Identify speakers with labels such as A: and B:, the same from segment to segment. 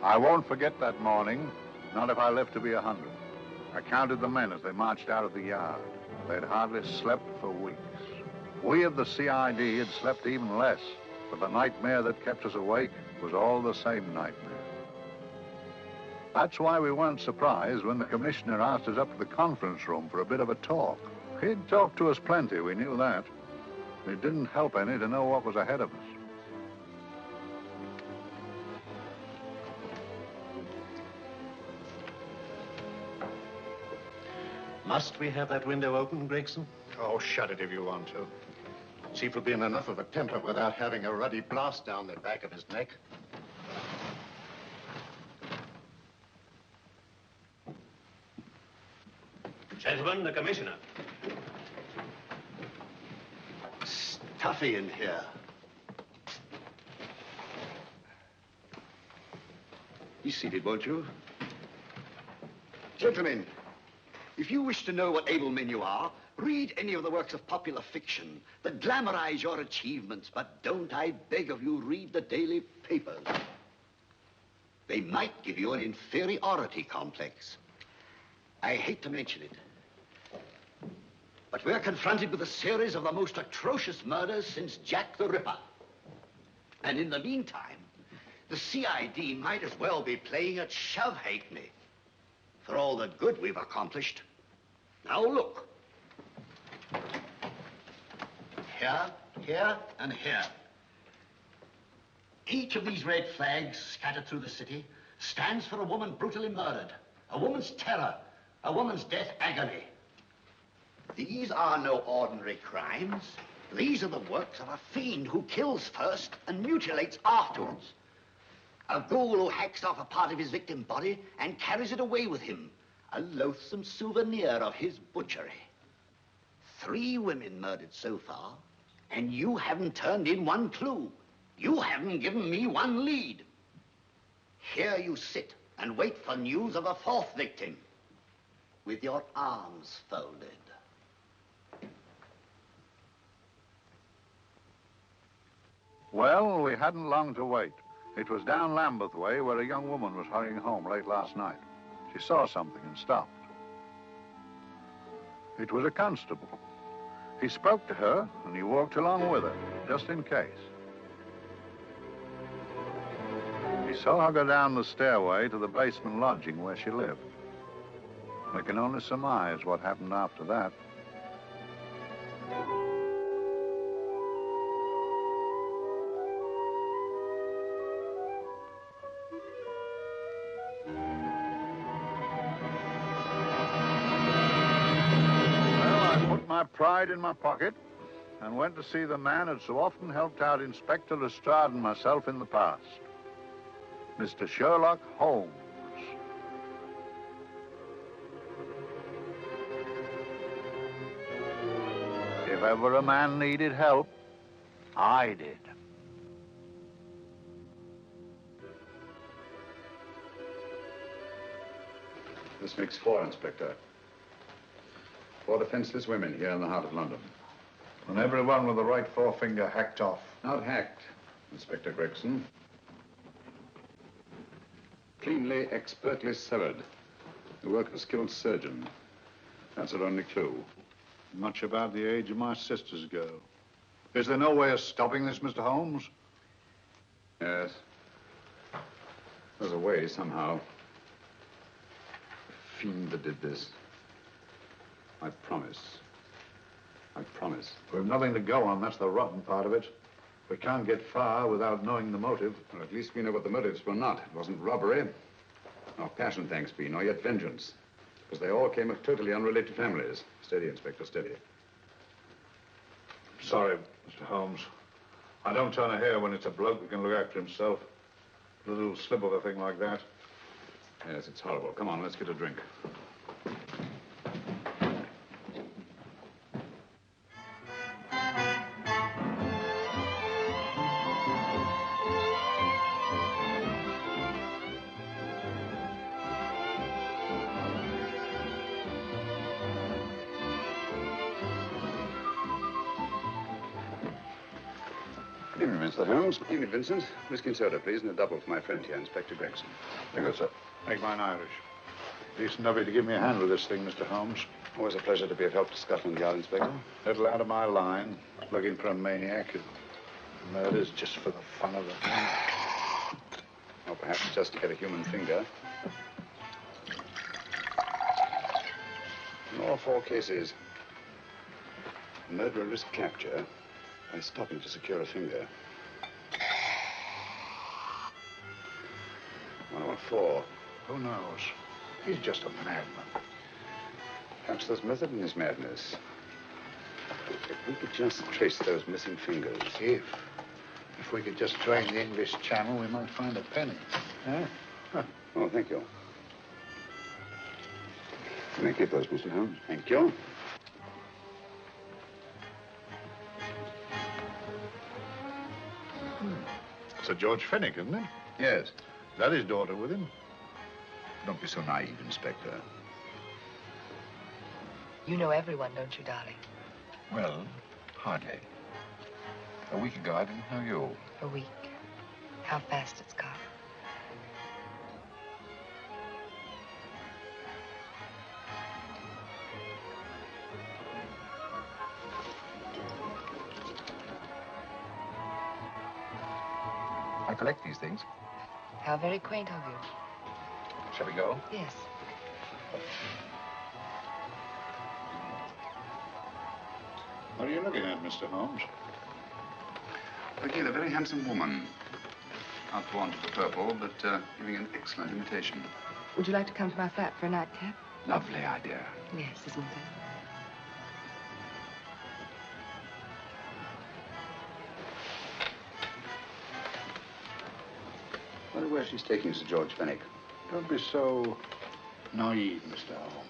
A: I won't forget that morning, not if I live to be 100. I counted the men as they marched out of the yard. They'd hardly slept for weeks. We of the CID had slept even less, but the nightmare that kept us awake was all the same nightmare. That's why we weren't surprised when the commissioner asked us up to the conference room for a bit of a talk. He'd talked to us plenty, we knew that. It didn't help any to know what was ahead of us.
B: Must we have that window open, Gregson?
C: Oh, shut it if you want to. Chief will be in enough of a temper without having a ruddy blast down the back of his neck.
B: Gentlemen, the commissioner.
C: Stuffy in here. Be seated, won't you? Gentlemen, if you wish to know what able men you are, read any of the works of popular fiction that glamorize your achievements, but don't, I beg of you, read the daily papers. They might give you an inferiority complex. I hate to mention it, but we're confronted with a series of the most atrocious murders since Jack the Ripper. And in the meantime, the CID might as well be playing at shove-hate-me for all the good we've accomplished. Now look. Here, here, and here. Each of these red flags scattered through the city stands for a woman brutally murdered, a woman's terror, a woman's death agony. These are no ordinary crimes. These are the works of a fiend who kills first and mutilates afterwards. A ghoul who hacks off a part of his victim body and carries it away with him, a loathsome souvenir of his butchery. 3 women murdered so far, and you haven't turned in one clue. You haven't given me one lead. Here you sit and wait for news of a 4th victim, with your arms folded.
A: Well, we hadn't long to wait. It was down Lambeth Way where a young woman was hurrying home late last night. She saw something and stopped. It was a constable. He spoke to her and he walked along with her, just in case. He saw her go down the stairway to the basement lodging where she lived. We can only surmise what happened after that. My pride in my pocket and went to see the man who'd so often helped out Inspector Lestrade and myself in the past, Mr. Sherlock Holmes. If ever a man needed help, I did.
D: This makes 4, Inspector. 4 defenseless women here in the heart of London.
A: And everyone with the right forefinger hacked off.
D: Not hacked, Inspector Gregson. Cleanly, expertly severed. The work of a skilled surgeon. That's our only clue.
A: Much about the age of my sister's girl. Is there no way of stopping this, Mr. Holmes?
D: Yes. There's a way, somehow. The fiend that did this. I promise. I promise.
A: We've nothing to go on. That's the rotten part of it. We can't get far without knowing the motive.
D: Well, at least we know what the motives were not. It wasn't robbery, nor passion, thanks be, nor yet vengeance. Because they all came of totally unrelated families. Steady, Inspector, steady.
A: Sorry, Mr. Holmes. I don't turn a hair when it's a bloke who can look after himself. A little slip of a thing like that.
D: Yes, it's horrible. Come on, let's get a drink. Evening, Mr. Holmes. Evening, Vincent. Whiskey and soda, please, and a double for my friend here, Inspector Gregson.
A: Thank you, sir. Make mine Irish. Decent of you to give me a hand with this thing, Mr. Holmes.
D: Always a pleasure to be of help to Scotland Yard, Inspector.
A: Little out of my line. Looking for a maniac who murders just for the fun of the thing.
D: Or perhaps just to get a human finger. In all 4 cases, murderer risked capture by stopping to secure a finger. 104.
A: Who knows? He's just a madman.
D: Perhaps there's method in his madness. If we could just trace those missing fingers.
A: If we could just drain the English Channel, we might find a penny. Huh?
D: Oh, thank you. You may keep those, Mr. Holmes. Thank you.
A: Sir George Fenwick, isn't it?
D: Yes.
A: Is that his daughter with him?
D: Don't be so naive, Inspector.
E: You know everyone, don't you, darling?
F: Well, hardly. A week ago, I didn't know you.
E: A week. How fast it's gone.
F: I collect these things.
E: How very quaint of you.
F: Shall we go?
E: Yes.
A: What are you looking at, Mr. Holmes?
D: Looking at a very handsome woman. Not drawn to the purple, but giving an excellent imitation.
E: Would you like to come to my flat for a nightcap?
D: Lovely idea.
E: Yes, isn't it?
D: I wonder where she's taking Sir George Fenwick.
A: Don't be so naive, Mr. Holmes.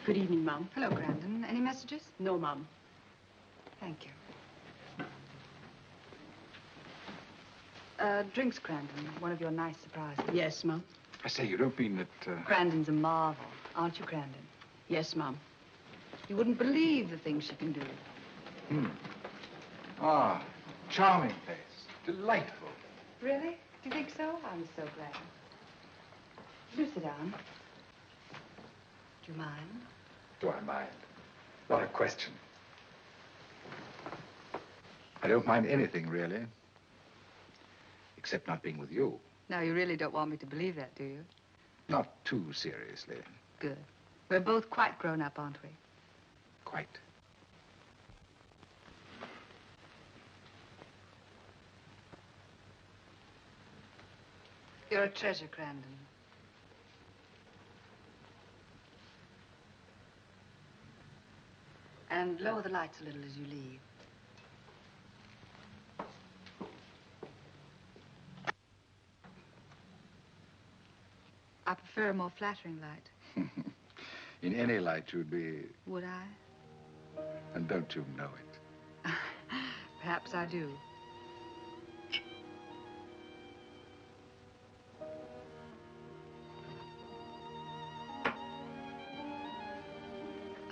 G: Good evening, Mum.
E: Hello, Grandon. Any messages?
G: No, Mum.
E: Thank you. Drinks, Grandon. One of your nice surprises.
G: Yes, Mum.
F: I say, you don't mean that...
E: Grandon's a marvel, aren't you, Grandon?
G: Yes, Mum.
E: You wouldn't believe the things she can do.
F: Ah, charming place. Delightful.
E: Really? Do you think so? I'm so glad. Do sit down. Do you mind?
F: Do I mind? Not a question. I don't mind anything, really. Except not being with you.
E: Now, you really don't want me to believe that, do you?
F: Not too seriously.
E: Good. We're both quite grown up, aren't we?
F: Quite.
E: You're a treasure, Grandon. And lower the lights a little as you leave. I prefer a more flattering light.
F: In any light, you'd be...
E: Would I?
F: And don't you know it?
E: Perhaps I do.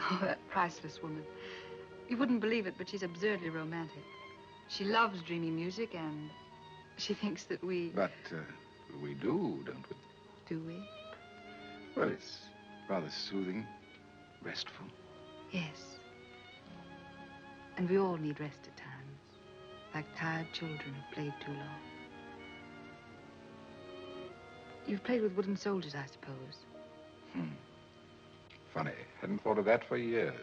E: Oh, that priceless woman. You wouldn't believe it, but she's absurdly romantic. She loves dreamy music, and she thinks that we...
F: But we do, don't we?
E: Do we?
F: Well, it's rather soothing, restful.
E: Yes. And we all need rest at times. like tired children who've played too long. You've played with wooden soldiers, I suppose.
F: Funny. Hadn't thought of that for years.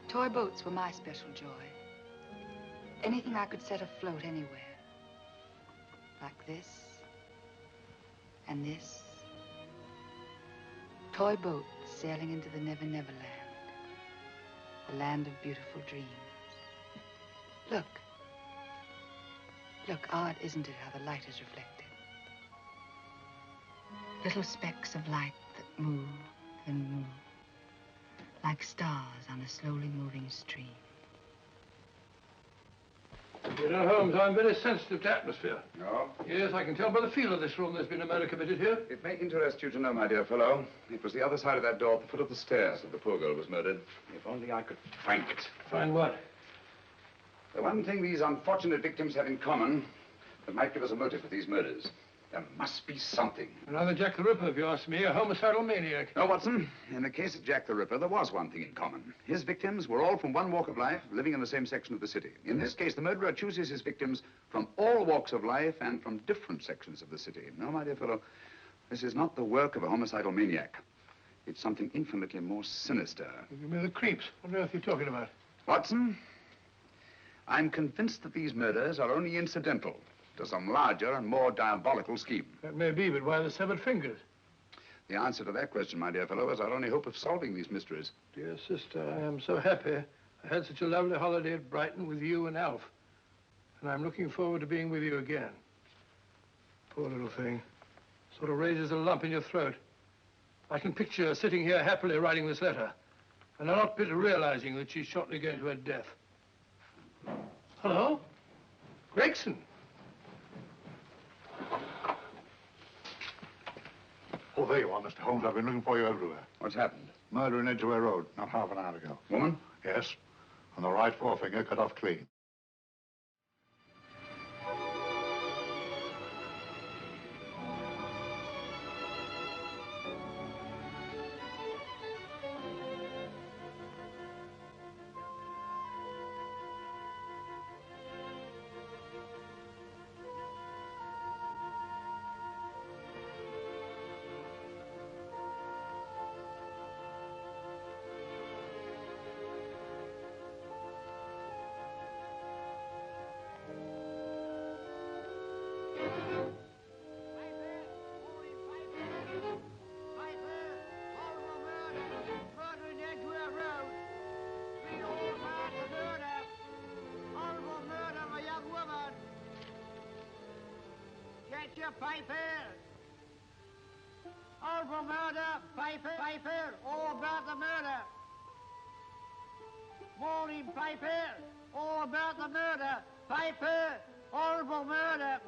E: Toy boats were my special joy. Anything I could set afloat anywhere. Like this. And this. Toy boats sailing into the Never Never Land. The land of beautiful dreams. Look. Look, odd, isn't it, how the light is reflected? Little specks of light that move and move. Like stars on a slowly moving stream.
H: You know, Holmes, I'm very sensitive to atmosphere.
D: No?
H: Yes, I can tell by the feel of this room there's been a murder committed here.
D: It may interest you to know, my dear fellow, it was the other side of that door at the foot of the stairs that the poor girl was murdered. If only I could find it.
H: Find what?
D: The one thing these unfortunate victims have in common that might give us a motive for these murders. There must be something.
H: Another Jack the Ripper, if you ask me, a homicidal maniac.
D: No, Watson. In the case of Jack the Ripper, there was one thing in common. His victims were all from one walk of life, living in the same section of the city. In this case, the murderer chooses his victims from all walks of life and from different sections of the city. No, my dear fellow, this is not the work of a homicidal maniac. It's something infinitely more sinister.
H: Give me the creeps. What on earth are you talking about?
D: Watson, I'm convinced that these murders are only incidental to some larger and more diabolical scheme.
H: That may be, but why the severed fingers?
D: The answer to that question, my dear fellow, is our only hope of solving these mysteries.
H: Dear sister, I am so happy. I had such a lovely holiday at Brighton with you and Alf. And I'm looking forward to being with you again. Poor little thing. Sort of raises a lump in your throat. I can picture her sitting here happily writing this letter. And a lot bitter realizing that she's shortly going to her death. Hello? Gregson.
A: Oh, there you are, Mr. Holmes. I've been looking for you everywhere.
D: What's happened?
A: Murder in Edgware Road, not half an hour ago.
D: Woman?
A: Yes. And the right forefinger cut off clean.
I: Piper! All for murder! Piper! All about the murder! Morning, Piper! All about the murder! Piper! Horrible murder!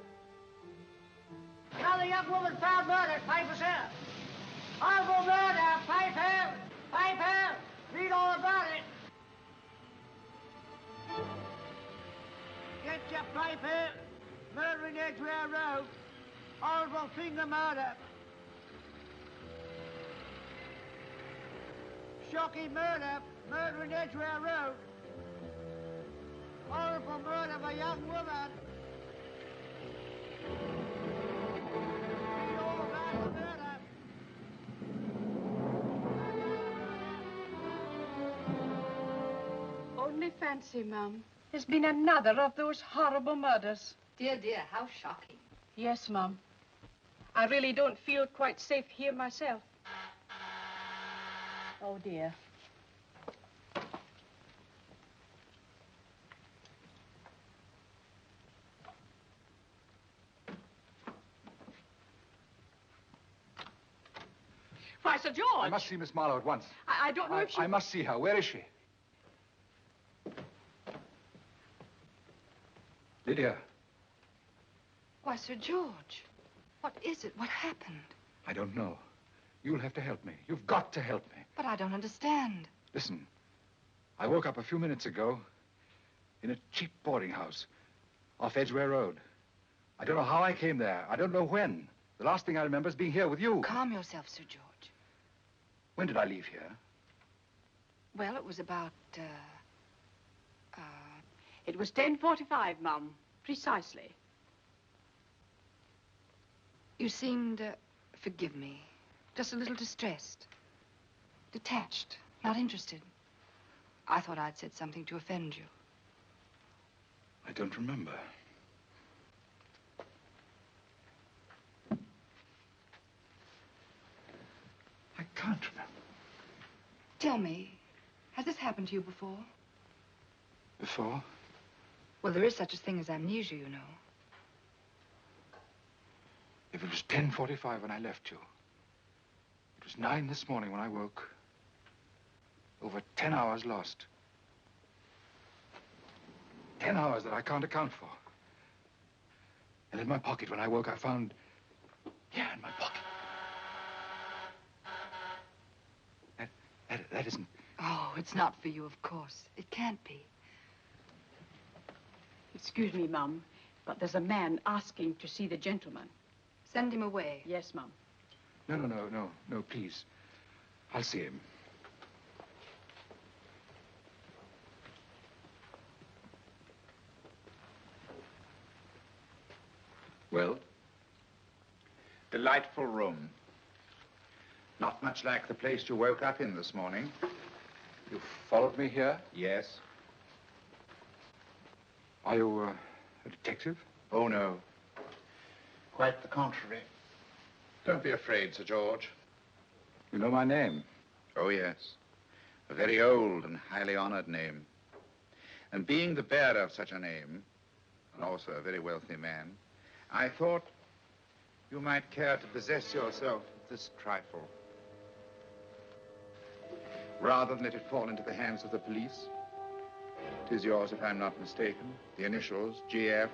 I: Another young woman found murdered, Piper, sir! Horrible murder! Piper! Piper! Read all about it! Get your Piper! Murder in Edgware Road! Horrible finger murder. Shocking murder. Murder in Edgware Road. Horrible murder of a young woman. Read all about the murder.
G: Only fancy, Mum. There's been another of those horrible murders.
E: Dear, dear, how shocking.
G: Yes, Mum. I really don't feel quite safe here myself. Oh, dear. Why, Sir George!
F: I must see Miss Marlowe at once.
G: I don't know if she...
F: I must see her. Where is she? Lydia.
E: Why, Sir George, what is it? What happened?
F: I don't know. You'll have to help me. You've got to help me.
E: But I don't understand.
F: Listen, I woke up a few minutes ago in a cheap boarding house off Edgware Road. I don't know how I came there. I don't know when. The last thing I remember is being here with you.
E: Calm yourself, Sir George.
F: When did I leave here?
E: Well, it was about,
G: It was 10:45, Mum. Precisely.
E: You seemed, forgive me, just a little distressed. Detached, not interested. I thought I'd said something to offend you.
F: I don't remember. I can't remember.
E: Tell me, has this happened to you before?
F: Before?
E: Well, there is such a thing as amnesia, you know.
F: If it was 10:45 when I left you, it was 9 this morning when I woke. Over 10 hours lost. 10 hours that I can't account for. And in my pocket, when I woke, I found... Yeah, in my pocket. That isn't...
E: Oh, it's not for you, of course. It can't be.
G: Excuse me, Mum, but there's a man asking to see the gentleman.
E: Send him away.
G: Yes, Mum.
F: No, please. I'll see him.
D: Well? Delightful room. Not much like the place you woke up in this morning.
F: You followed me here?
D: Yes.
F: Are you a detective?
D: Oh, no. Quite the contrary. Don't be afraid, Sir George.
F: You know my name?
D: Oh, yes. A very old and highly honored name. And being the bearer of such a name, and also a very wealthy man, I thought you might care to possess yourself of this trifle. Rather than let it fall into the hands of the police. It is yours, if I'm not mistaken. The initials, GF.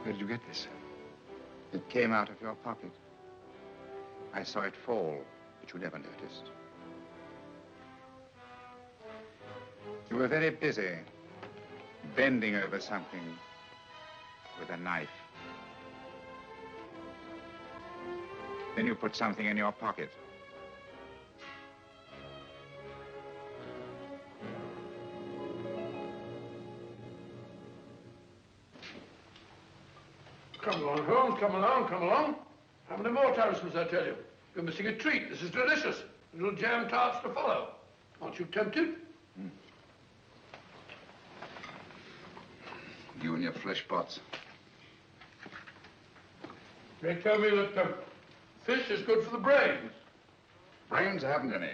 F: Where did you get this?
D: It came out of your pocket. I saw it fall, but you never noticed. You were very busy, bending over something with a knife. Then you put something in your pocket.
H: Come along, Holmes, come along, come along. How many more times must I tell you? You're missing a treat. This is delicious. Little jam tarts to follow. Aren't you tempted?
D: You and your flesh pots.
H: They tell me that fish is good for the brains.
D: Brains haven't any.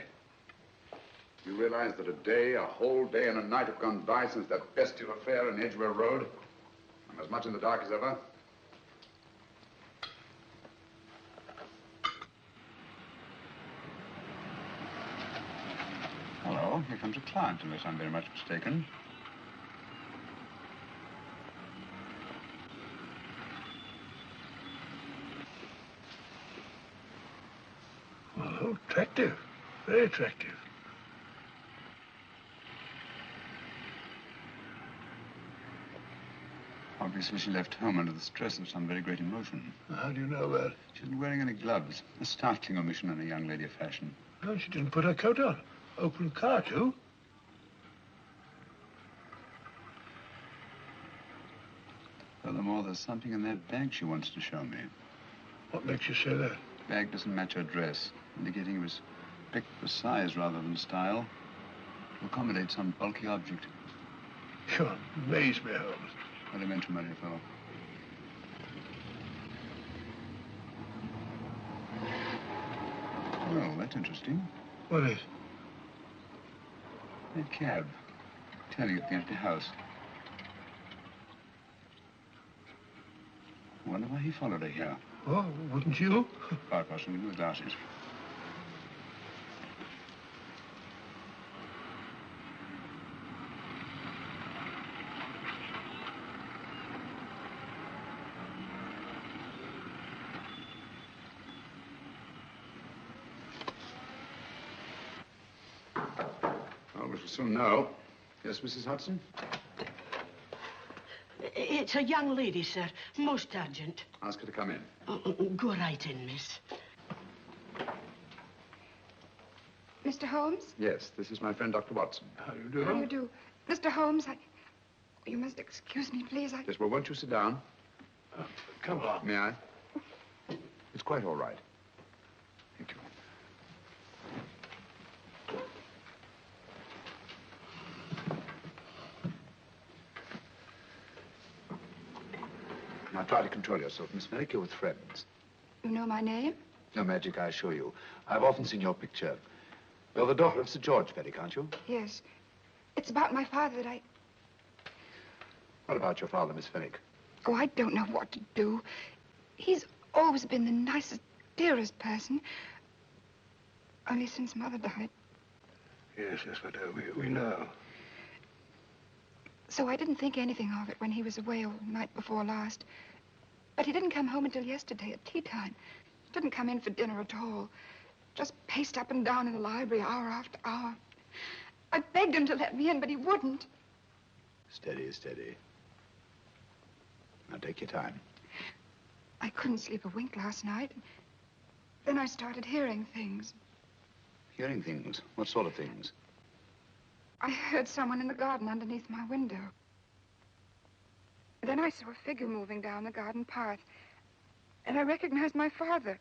D: You realize that a whole day and a night have gone by since that bestial affair in Edgware Road? I'm as much in the dark as ever. Hello, here comes a client, unless I'm very much mistaken.
H: Oh, attractive. Very attractive.
D: Obviously, she left home under the stress of some very great emotion.
H: How do you know that?
D: She isn't wearing any gloves. A startling omission in a young lady of fashion.
H: No, she didn't put her coat on. Open car, too.
D: Furthermore, there's something in that bag she wants to show me.
H: What makes you say that?
D: The bag doesn't match her dress, indicating it was picked for size rather than style, to accommodate some bulky object.
H: You amaze me, Holmes.
D: Elementary, my dear fellow. Well, that's interesting.
H: What is?
D: That cab, turning at the empty house. I wonder why he followed her here.
H: Oh, wouldn't you?
D: Quite possibly with glasses. Well, we shall soon know. Yes, Mrs. Hudson?
J: It's a young lady, sir. Most urgent.
D: Ask her to come in.
J: Go right in, miss.
E: Mr. Holmes?
D: Yes, this is my friend, Dr. Watson.
H: How do you do?
E: How do you do? Mr. Holmes, you must excuse me, please.
D: Yes, well, won't you sit down?
H: Come on.
D: May I? It's quite all right. Thank you. Now, try to control yourself, Miss Merrick. You're with friends.
E: You know my name?
D: No magic, I assure you. I've often seen your picture. You're the daughter of Sir George Merrick, aren't you?
E: Yes. It's about my father that I...
D: What about your father, Miss Fenwick?
E: Oh, I don't know what to do. He's always been the nicest, dearest person. Only since Mother died.
H: Yes, we do. We know.
E: So I didn't think anything of it when he was away all night before last. But he didn't come home until yesterday at tea time. Didn't come in for dinner at all. Just paced up and down in the library hour after hour. I begged him to let me in, but he wouldn't.
D: Steady, steady. Now, take your time.
E: I couldn't sleep a wink last night. Then I started hearing things.
D: Hearing things? What sort of things?
E: I heard someone in the garden underneath my window. Then I saw a figure moving down the garden path. And I recognized my father.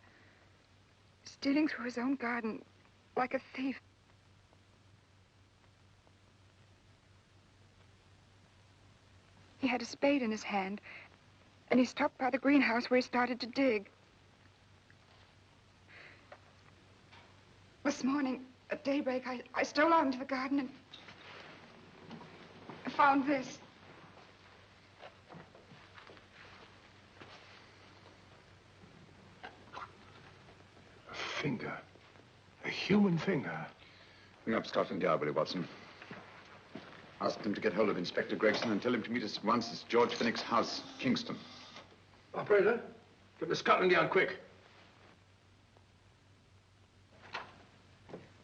E: Stealing through his own garden like a thief. He had a spade in his hand. And he stopped by the greenhouse where he started to dig. This morning, at daybreak, I stole out into the garden and I found this.
H: A finger. A human finger.
D: Bring up Scotland Yard, will you, Watson? Ask them to get hold of Inspector Gregson and tell him to meet us at once at George Fenwick's house, Kingston.
H: Operator, get to Scotland Yard quick.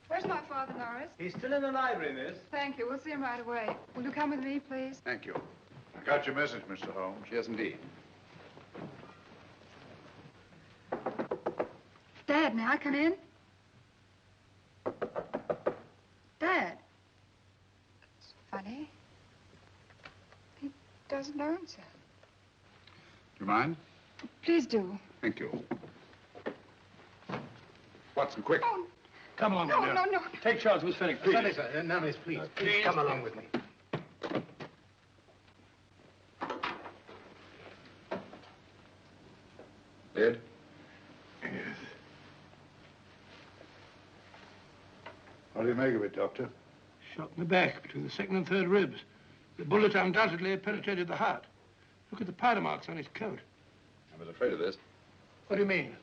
E: Where's my father, Norris?
K: He's still in the library, miss.
E: Thank you. We'll see him right away. Will you come with me, please?
D: Thank you.
A: I got your message, Mr. Holmes.
D: Yes, indeed.
E: Dad, may I come in? Dad. It's funny. He doesn't answer.
D: Do you mind?
E: Please do.
D: Thank you. Watson, quick.
E: Oh,
H: Come along,
E: no,
H: now.
E: no, no.
H: Take Charles, Miss Fenwick, please.
K: Sorry, sir. Now, miss, please. Please come along with me.
D: Dead?
H: Yes.
A: What do you make of it, Doctor?
H: Shot in the back between the second and third ribs. The bullet undoubtedly had penetrated the heart. Look at the powder marks on his coat.
D: I was afraid of this.
H: What do you mean?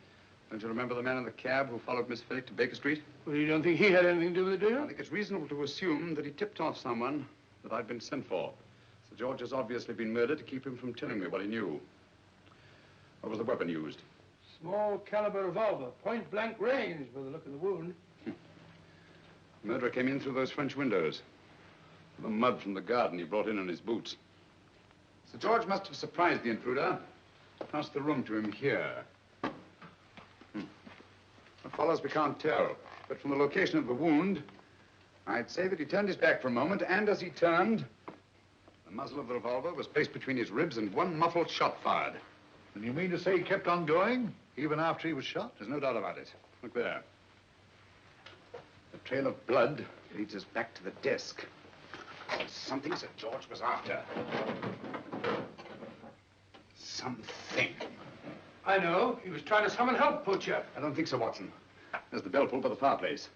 D: Don't you remember the man in the cab who followed Miss Fenwick to Baker Street?
H: Well, you don't think he had anything to do with it, do you?
D: I think it's reasonable to assume that he tipped off someone that I'd been sent for. Sir George has obviously been murdered to keep him from telling me what he knew. What was the weapon used?
H: Small caliber revolver, point blank range by the look of the wound.
D: The murderer came in through those French windows. The mud from the garden he brought in his boots. Sir George must have surprised the intruder. Passed the room to him here. What follows we can't tell. But from the location of the wound, I'd say that he turned his back for a moment, and as he turned, the muzzle of the revolver was placed between his ribs and one muffled shot fired.
A: And you mean to say he kept on going, even after he was shot?
D: There's no doubt about it. Look there. The trail of blood leads us back to the desk. Something Sir George was after. Something.
H: I know. He was trying to summon help, poor chap.
D: I don't think so, Watson. There's the bell pull by the fireplace.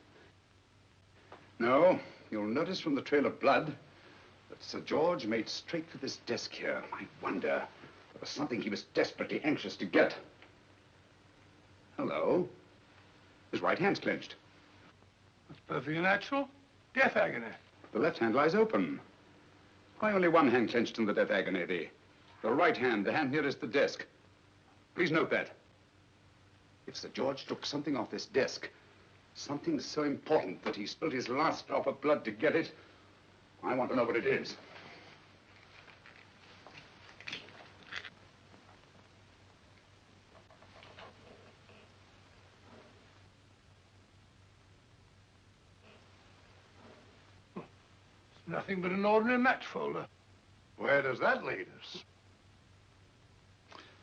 D: No, you'll notice from the trail of blood that Sir George made straight for this desk here. I wonder, there was something he was desperately anxious to get. Hello. His right hand's clenched.
H: That's perfectly natural. Death agony.
D: The left hand lies open. Why only one hand clenched in the death agony? The right hand, the hand nearest the desk. Please note that. If Sir George took something off this desk, something so important that he spilled his last drop of blood to get it, I want to know what it is.
H: Nothing but an ordinary match folder.
A: Where does that lead us?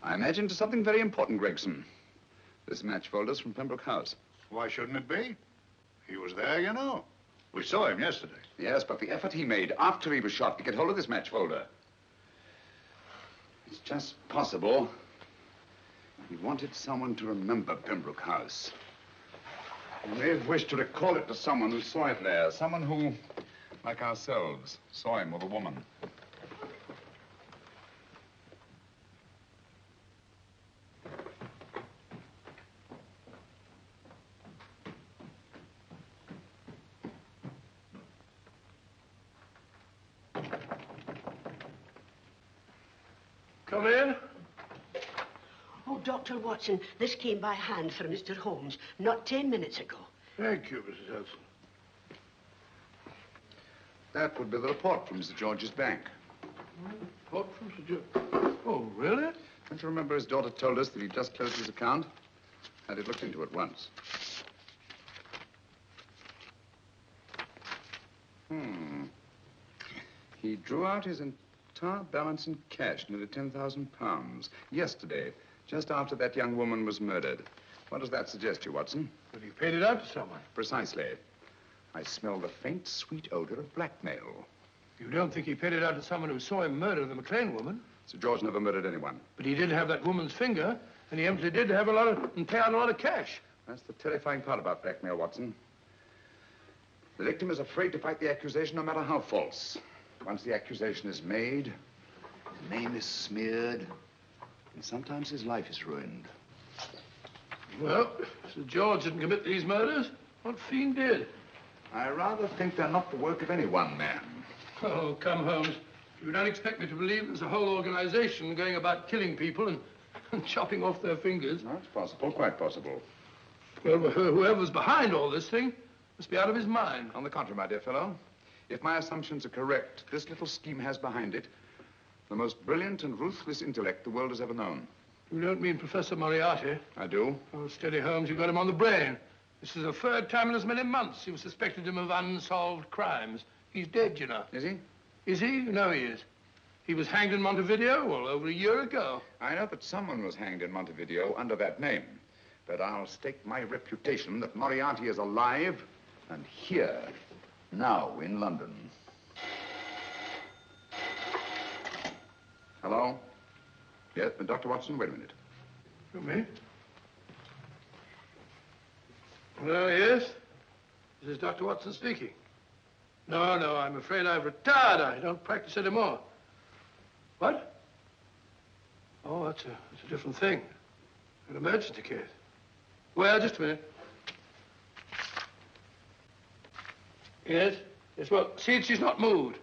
D: I imagine to something very important, Gregson. This match folder's from Pembroke House.
A: Why shouldn't it be? He was there, you know. We saw him yesterday.
D: Yes, but the effort he made after he was shot to get hold of this match folder. It's just possible he wanted someone to remember Pembroke House. He may have wished to recall it to someone who saw it there. Someone who, like ourselves, saw him with a woman.
H: Come in.
J: Oh, Dr. Watson, this came by hand from Mr. Holmes not 10 minutes ago.
H: Thank you, Mrs. Hudson.
D: That would be the report from Mr. George's bank.
H: Report from Sir George. Oh, really?
D: Don't you remember his daughter told us that he'd just closed his account? Had it looked into at once. He drew out his entire balance in cash, nearly £10,000, yesterday, just after that young woman was murdered. What does that suggest you, Watson?
H: But he paid it out to someone.
D: Precisely. I smell the faint, sweet odor of blackmail.
H: You don't think he paid it out to someone who saw him murder the McLean woman?
D: Sir George never murdered anyone.
H: But he did have that woman's finger, and he empty did have a lot of, and pay out a lot of cash.
D: That's the terrifying part about blackmail, Watson. The victim is afraid to fight the accusation, no matter how false. Once the accusation is made, his name is smeared, and sometimes his life is ruined.
H: Well, Sir George didn't commit these murders. What fiend did?
D: I rather think they're not the work of any one man.
H: Oh, come, Holmes. You don't expect me to believe there's a whole organization going about killing people and chopping off their fingers.
D: No, it's possible, quite possible.
H: Well, whoever's behind all this thing must be out of his mind.
D: On the contrary, my dear fellow, if my assumptions are correct, this little scheme has behind it the most brilliant and ruthless intellect the world has ever known.
H: You don't mean Professor Moriarty?
D: I do.
H: Oh, steady, Holmes. You got him on the brain. This is the third time in as many months you've suspected him of unsolved crimes. He's dead, you know.
D: Is he?
H: Is he? You know he is. He was hanged in Montevideo, well, over a year ago.
D: I know that someone was hanged in Montevideo under that name. But I'll stake my reputation that Moriarty is alive and here, now, in London. Hello? Yes, Dr. Watson, wait a minute.
H: You me? Well, yes. This is Dr. Watson speaking. No, I'm afraid I've retired. I don't practice anymore. What? Oh, that's a different thing. An emergency case. Well, just a minute. Yes? Yes, well, see, she's not moved.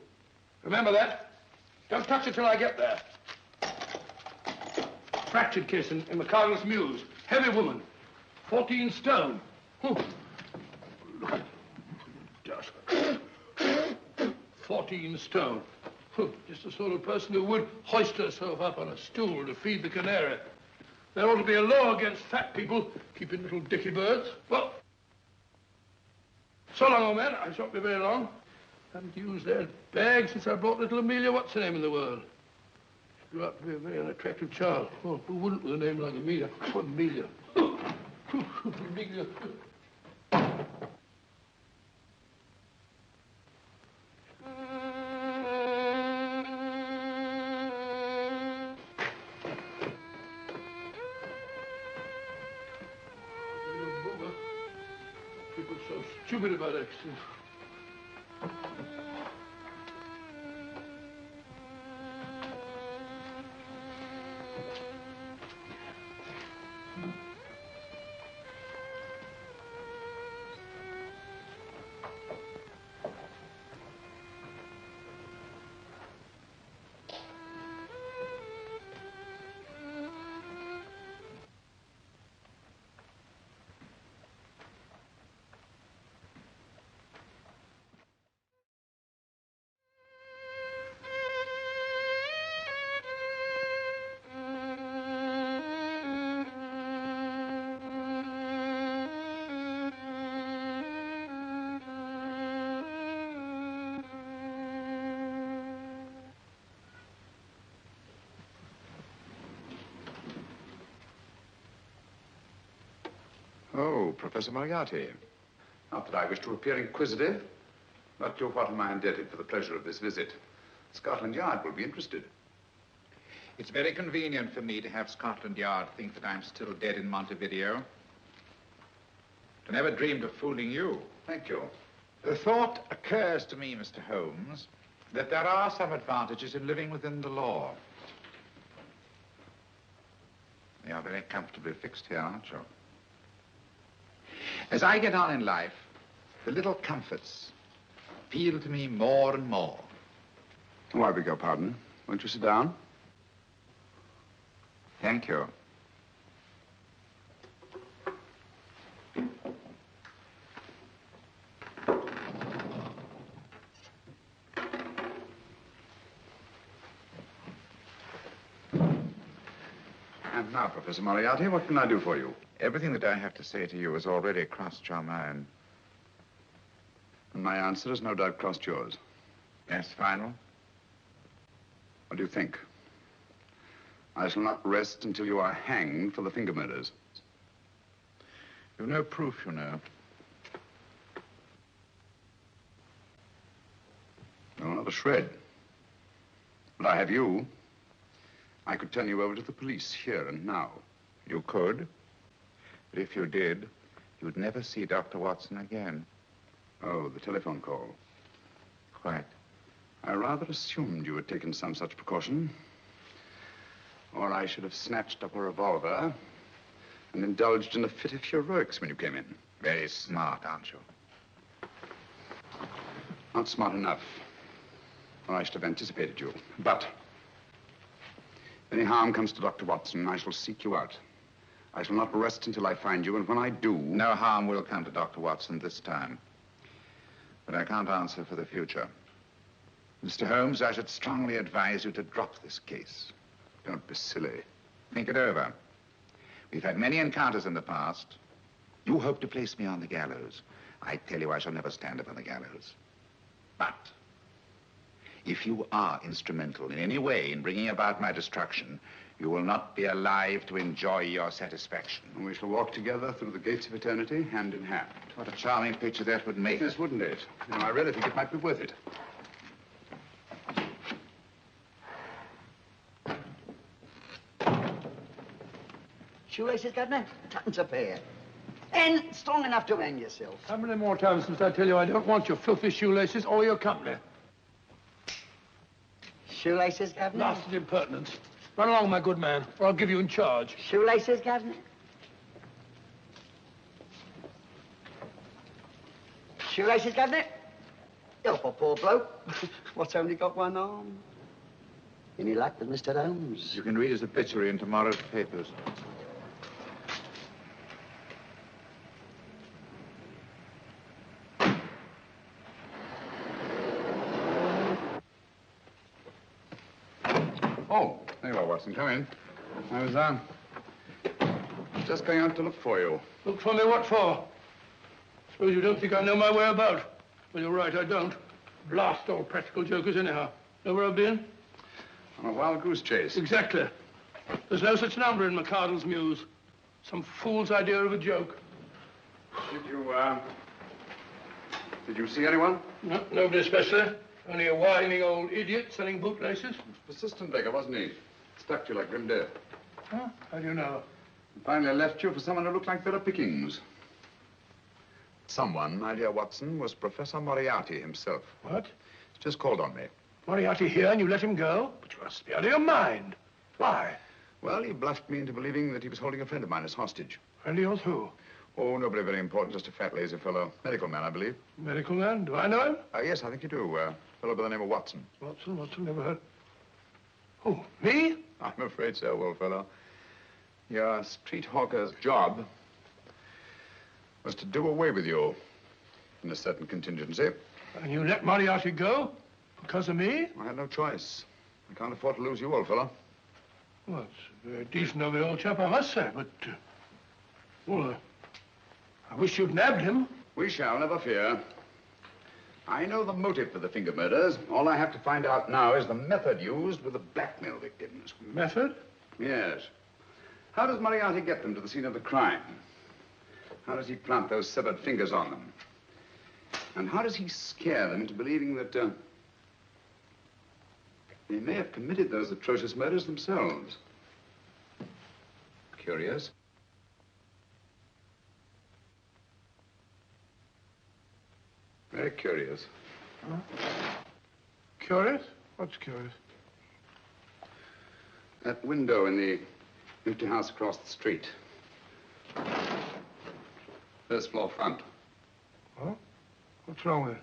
H: Remember that? Don't touch her till I get there. Fractured case in McCardle's Mews. Heavy woman. 14 stone. Look at dust. 14 stone. Just the sort of person who would hoist herself up on a stool to feed the canary. There ought to be a law against fat people keeping little dicky birds. Well, so long, old man. I shan't be very long. Haven't used that bag since I brought little Amelia, what's her name in the world? She grew up to be a very unattractive child. Well, who wouldn't with a name like Amelia? Oh, Amelia. Amelia. People are so stupid about accidents.
D: Oh, Professor Moriarty. Not that I wish to appear inquisitive, but to what am I indebted for the pleasure of this visit? Scotland Yard will be interested.
L: It's very convenient for me to have Scotland Yard think that I'm still dead in Montevideo. I never dreamed of fooling you.
D: Thank you.
L: The thought occurs to me, Mr. Holmes, that there are some advantages in living within the law. You are very comfortably fixed here, aren't you? As I get on in life, the little comforts appeal to me more and more.
D: Oh, I beg your pardon. Won't you sit down?
L: Thank you.
D: And now, Professor Moriarty, what can I do for you?
L: Everything that I have to say to you has already crossed your mind.
D: And my answer has no doubt crossed yours.
L: Yes, final?
D: What do you think? I shall not rest until you are hanged for the finger murders.
L: You've no proof, you know.
D: No, not a shred. But I have you. I could turn you over to the police here and now.
L: You could. But if you did, you'd never see Dr. Watson again.
D: Oh, the telephone call.
L: Quite.
D: I rather assumed you had taken some such precaution. Or I should have snatched up a revolver and indulged in a fit of heroics when you came in.
L: Very smart, aren't you?
D: Not smart enough. Or I should have anticipated you. But if any harm comes to Dr. Watson, I shall seek you out. I shall not rest until I find you, and when I do...
L: No harm will come to Dr. Watson this time. But I can't answer for the future. Mr. Holmes, I should strongly advise you to drop this case.
D: Don't be silly.
L: Think it over. We've had many encounters in the past. You hope to place me on the gallows. I tell you, I shall never stand upon the gallows. But if you are instrumental in any way in bringing about my destruction, you will not be alive to enjoy your satisfaction.
D: And we shall walk together through the gates of eternity, hand in hand.
L: What a charming picture that would make.
D: Yes, wouldn't it? You know, I really think it might be worth it.
C: Shoelaces, Governor? Tuppence a pair. And strong enough to hang yourself.
H: How many more times must I tell you I don't want your filthy shoelaces or your company?
C: Shoelaces, Governor?
H: Blasted impertinence. Run along, my good man, or I'll give you in charge.
C: Shoelaces, Governor? Shoelaces, Governor? Help a poor bloke. What's only got one arm? Any luck with Mr. Holmes?
L: You can read his obituary in tomorrow's papers.
D: Oh, there you are, Watson. Come in. I was, just going out to look for you.
H: Look for me what for? Suppose you don't think I know my way about. Well, you're right, I don't. Blast all practical jokers anyhow. Know where I've been?
D: On a wild goose chase.
H: Exactly. There's no such number in McCardle's Muse. Some fool's idea of a joke.
D: Did you see anyone?
H: No, nobody especially. Only a whining old idiot selling bootlaces.
D: Persistent beggar, wasn't he? Stuck to you like grim death.
H: Huh? How do you know?
D: And finally left you for someone who looked like better pickings. Someone, my dear Watson, was Professor Moriarty himself.
H: What?
D: He's just called on me.
H: Moriarty here and you let him go? But you must be out of your mind. Why?
D: Well, he bluffed me into believing that he was holding a friend of mine as hostage.
H: Friend of yours who?
D: Oh, nobody very important, just a fat, lazy fellow. Medical man, I believe.
H: Medical man? Do I know him?
D: Yes, I think you do. A fellow by the name of Watson.
H: Watson, never heard. Who, me?
D: I'm afraid so, old fellow. Your street hawker's job was to do away with you in a certain contingency.
H: And you let Moriarty go? Because of me?
D: I had no choice. I can't afford to lose you, old fellow.
H: Well, it's very decent of the old chap, I must say, but... I wish you'd nabbed him.
D: We shall, never fear. I know the motive for the finger murders. All I have to find out now is the method used with the blackmail victims.
H: Method?
D: Yes. How does Moriarty get them to the scene of the crime? How does he plant those severed fingers on them? And how does he scare them into believing that they may have committed those atrocious murders themselves? Curious. Very curious.
H: Huh? Curious? What's curious?
D: That window in the empty house across the street. First floor front.
H: Huh? What's wrong with it?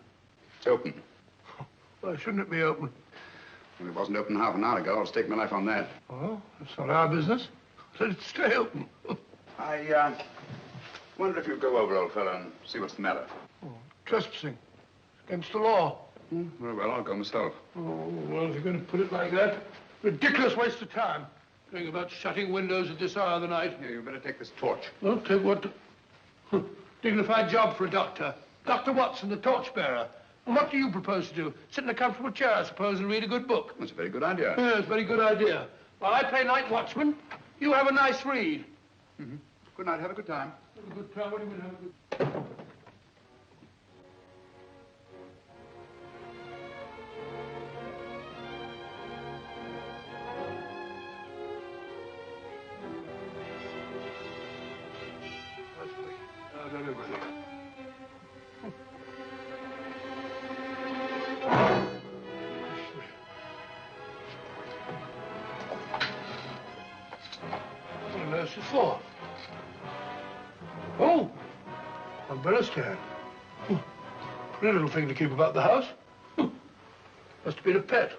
D: It's open.
H: Why shouldn't it be open?
D: Well, it wasn't open half an hour ago. I'll stake my life on that.
H: Oh, that's not our business. Let it stay open.
D: I wonder if you'd go over, old fellow, and see what's the matter.
H: Oh, trespassing. Against the law.
D: Very well, I'll go myself.
H: Oh, well, if you're going to put it like that, ridiculous waste of time. Going about shutting windows at this hour of the night.
D: Here, you better take this torch.
H: Well, take what? Dignified job for a doctor. Dr. Watson, the torchbearer. And what do you propose to do? Sit in a comfortable chair, I suppose, and read a good book?
D: That's a very good idea.
H: Yes, very good idea. While I play night watchman, you have a nice read.
D: Mm-hmm. Good night. Have a good time.
H: Have a good time? What do you mean, have a good... For? Oh, umbrella stand. Pretty little thing to keep about the house. Must have been a pet.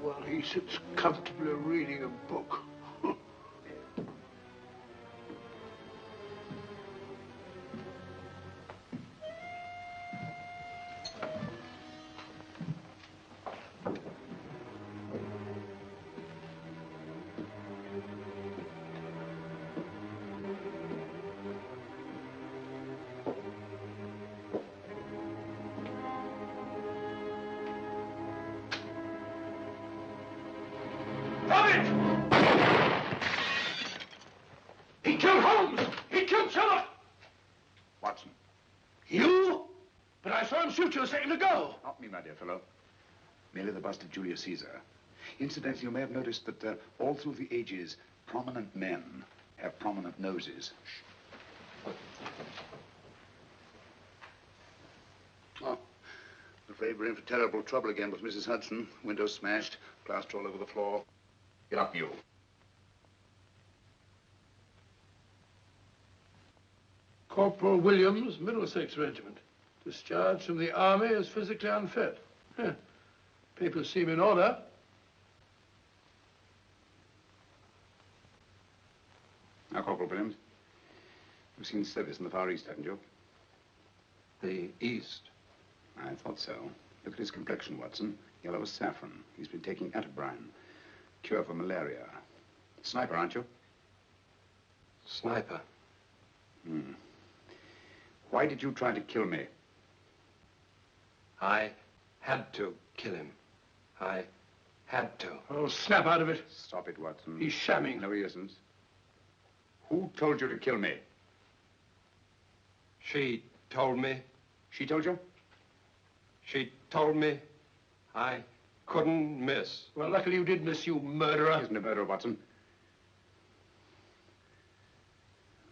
H: While he sits comfortably reading a book. He killed Holmes! He killed Sherlock!
D: Watson.
H: You? But I saw him shoot you a second ago.
D: Not me, my dear fellow. Merely the bust of Julius Caesar. Incidentally, you may have noticed that all through the ages, prominent men have prominent noses. Oh, I'm afraid we're in for terrible trouble again with Mrs. Hudson. Windows smashed, plaster all over the floor. Get up, you.
H: Corporal Williams, Middlesex Regiment. Discharged from the army as physically unfit. Papers seem in order.
D: Now, Corporal Williams, you've seen service in the Far East, haven't you?
K: The East?
D: I thought so. Look at his complexion, Watson. Yellow as saffron. He's been taking atabrine. Cure for malaria. Sniper, aren't you?
K: Sniper.
D: Why did you try to kill me?
K: I had to kill him. I had to.
H: Oh, snap out of it.
D: Stop it, Watson.
H: He's shamming.
D: No, he isn't. Who told you to kill me?
K: She told me.
D: She told you?
K: She told me I couldn't miss.
H: Well, luckily you did miss, you murderer.
D: He isn't a murderer, Watson.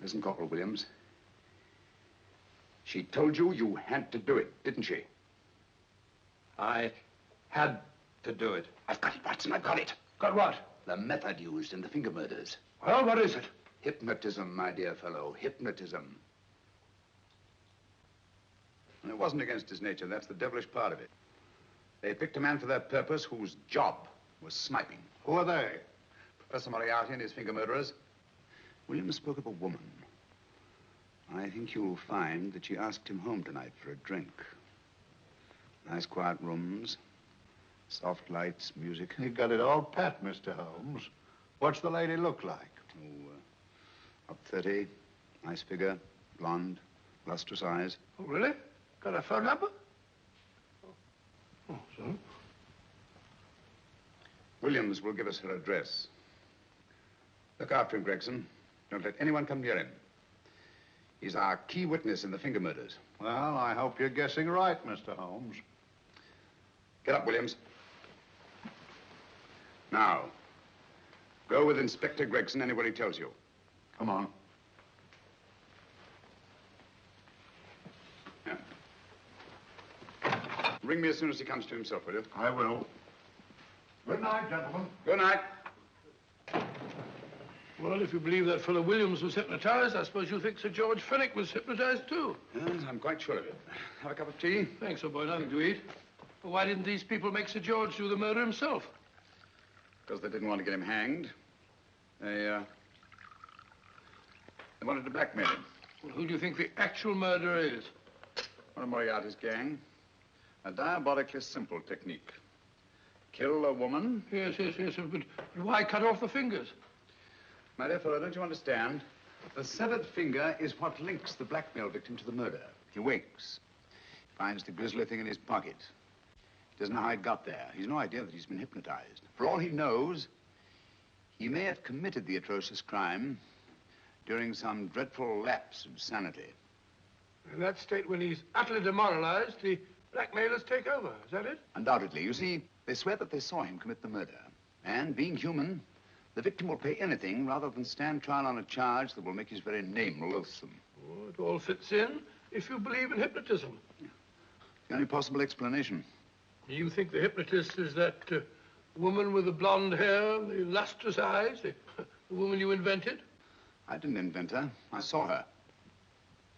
D: Listen, Corporal Williams. She told you you had to do it, didn't she?
K: I had to do it.
D: I've got it, Watson, I've got it.
H: Got what?
D: The method used in the finger murders.
H: Well, what is it?
D: Hypnotism, my dear fellow, hypnotism. And it wasn't against his nature, that's the devilish part of it. They picked a man for their purpose whose job was sniping.
A: Who are they?
D: Professor Moriarty and his finger murderers. Williams spoke of a woman. I think you'll find that she asked him home tonight for a drink. Nice quiet rooms, soft lights, music.
A: You got it all pat, Mr. Holmes. What's the lady look like?
D: Oh, up 30, nice figure, blonde, lustrous eyes.
H: Oh, really? Got a phone number? Oh, so?
D: Williams will give us her address. Look after him, Gregson. Don't let anyone come near him. He's our key witness in the finger murders.
A: Well, I hope you're guessing right, Mr. Holmes.
D: Get up, Williams. Now, go with Inspector Gregson anywhere he tells you.
A: Come on.
D: Yeah. Ring me as soon as he comes to himself, will you?
A: I will. Good night, gentlemen.
D: Good night.
H: Well, if you believe that fellow Williams was hypnotized, I suppose you think Sir George Fenwick was hypnotized, too.
D: Yes, I'm quite sure of it. Have a cup of tea?
H: Thanks, old boy. Nothing to eat. Well, why didn't these people make Sir George do the murder himself?
D: Because they didn't want to get him hanged. They wanted to blackmail him.
H: Well, who do you think the actual murderer is?
D: One of Moriarty's gang. A diabolically simple technique. Kill a woman.
H: Yes, but why cut off the fingers?
D: My dear fellow, don't you understand? The severed finger is what links the blackmail victim to the murder. He wakes, finds the grisly thing in his pocket. He doesn't know how it got there. He's no idea that he's been hypnotized. For all he knows, he may have committed the atrocious crime during some dreadful lapse of sanity.
H: In that state, when he's utterly demoralized, the blackmailers take over. Is that it?
D: Undoubtedly. You see, they swear that they saw him commit the murder. And being human, the victim will pay anything rather than stand trial on a charge that will make his very name loathsome.
H: Oh, it all fits in if you believe in hypnotism.
D: Yeah. The only possible explanation.
H: You think the hypnotist is that woman with the blonde hair, the lustrous eyes, the woman you invented?
D: I didn't invent her. I saw her.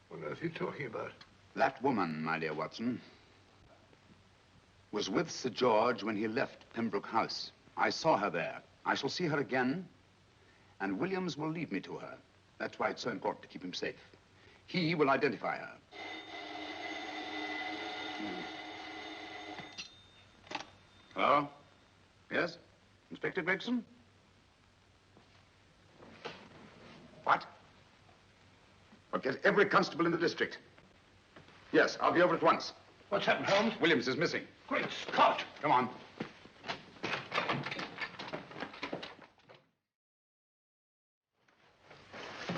H: What on earth are you talking about?
D: That woman, my dear Watson, was with Sir George when he left Pembroke House. I saw her there. I shall see her again, and Williams will lead me to her. That's why it's so important to keep him safe. He will identify her. Hello? Yes? Inspector Gregson? What? Well, get every constable in the district. Yes, I'll be over at once.
H: What's happened, Holmes?
D: Williams is missing.
H: Great Scott!
D: Come on.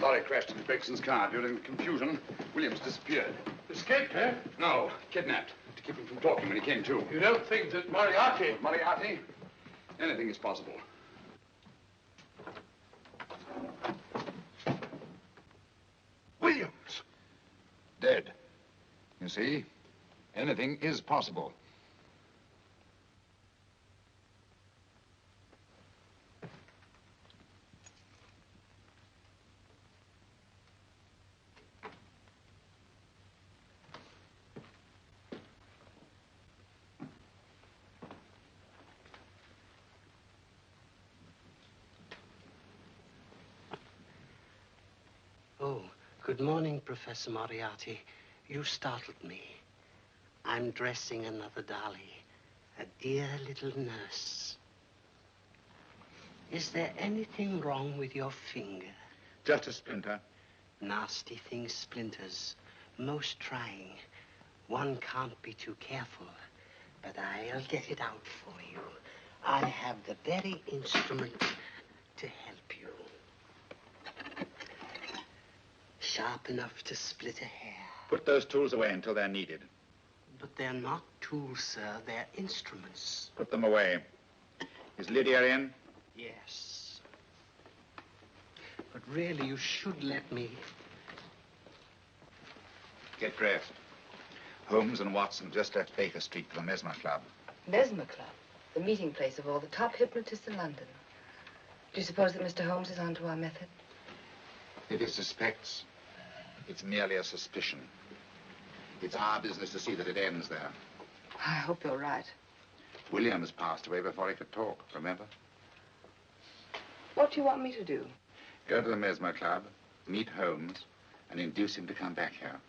D: Lorry crashed into Gregson's car. During the confusion, Williams disappeared.
H: Escaped, eh?
D: No, kidnapped. To keep him from talking when he came to.
H: You don't think that Moriarty...
D: Moriarty? Anything is possible.
H: Williams!
D: Dead. You see? Anything is possible.
J: Oh, good morning, Professor Moriarty. You startled me. I'm dressing another dolly, a dear little nurse. Is there anything wrong with your finger?
D: Just a splinter.
J: Nasty thing, splinters. Most trying. One can't be too careful, but I'll get it out for you. I have the very instrument to help you. Sharp enough to split a hair.
D: Put those tools away until they're needed.
J: But they're not tools, sir. They're instruments.
D: Put them away. Is Lydia in?
J: Yes. But really, you should let me.
L: Get dressed. Holmes and Watson just left Baker Street for the Mesmer Club.
M: Mesmer Club? The meeting place of all the top hypnotists in London. Do you suppose that Mr. Holmes is onto our method?
L: If he suspects, it's merely a suspicion. It's our business to see that it ends there.
M: I hope you're right.
L: Williams passed away before he could talk, remember?
M: What do you want me to do?
L: Go to the Mesmer Club, meet Holmes, and induce him to come back here.